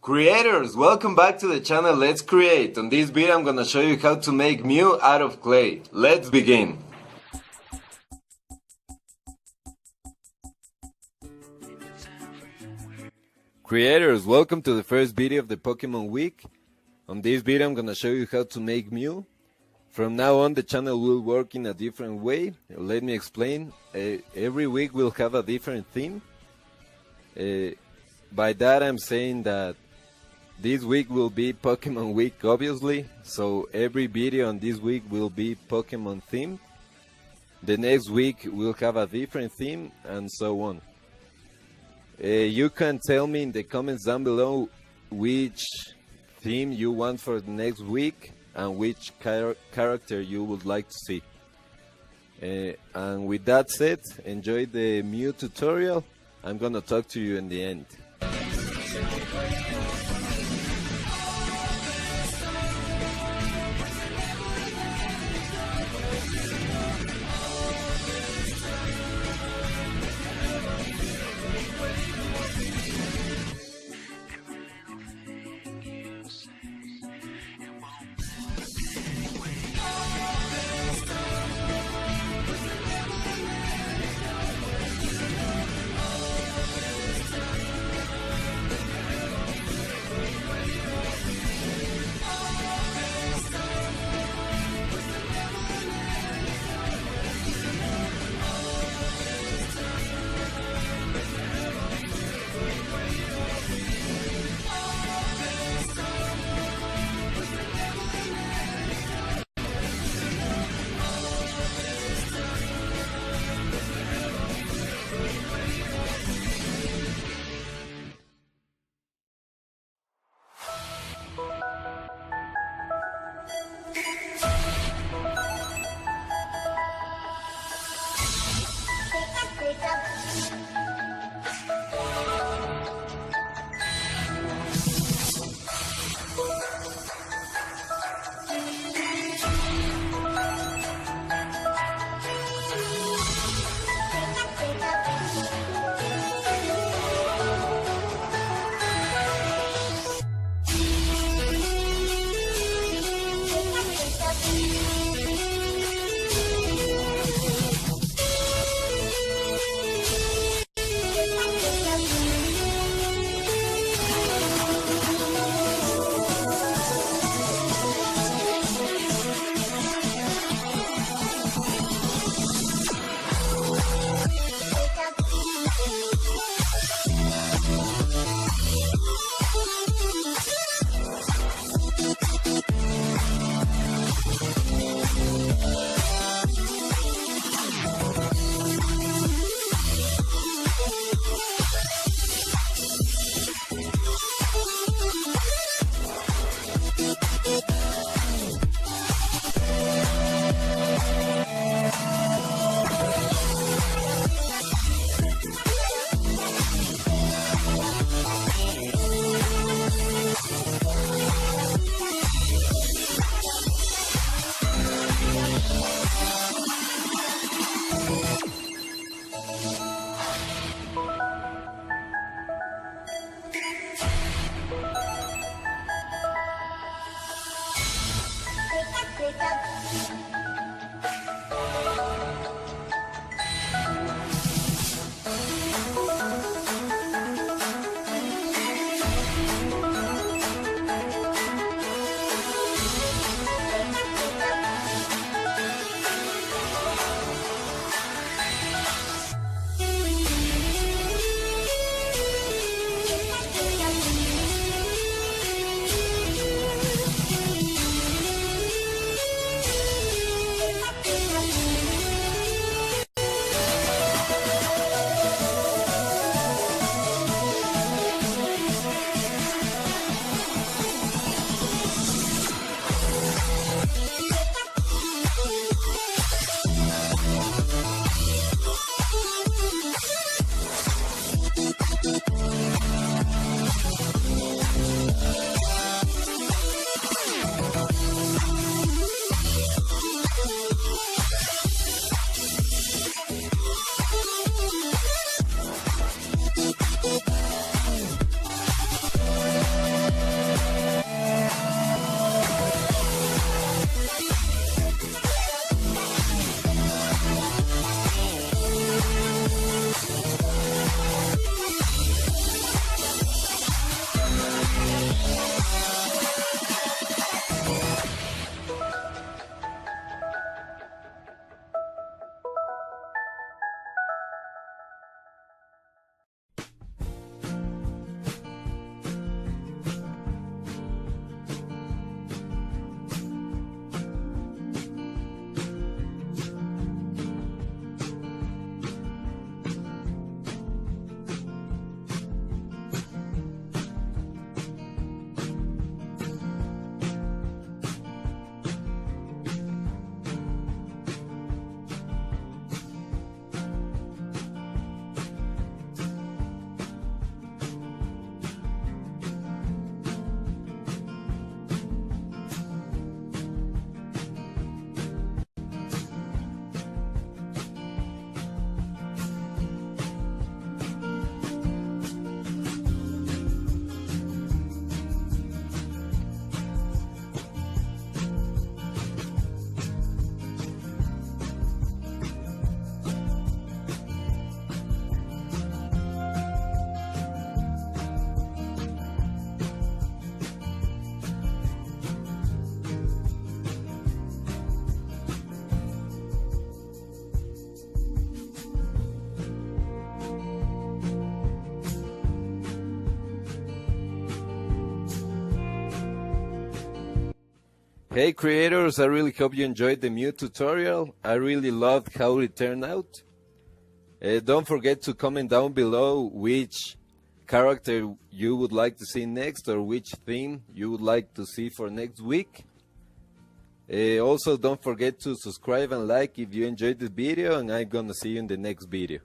Creators, welcome back to the channel Let's Create. On this video I'm gonna show you how to make Mew out of clay. Let's begin. Creators, welcome to the first video of the Pokemon week. On this video I'm gonna show you how to make Mew. From now on the channel will work in a different way. Let me explain. Every week we'll have a different theme. By that I'm saying that this week will be Pokemon week, obviously, so every video on this week will be Pokemon themed. The next week we'll have a different theme, and so on. You can tell me in the comments down below which theme you want for the next week and which character you would like to see. And with that said, enjoy the Mew tutorial. I'm gonna talk to you in the end. Hey creators, I really hope you enjoyed the Mew tutorial. I really loved how it turned out. Don't forget to comment down below which character you would like to see next, or which theme you would like to see for next week. Also don't forget to subscribe and like if you enjoyed this video, and I'm gonna see you in the next video.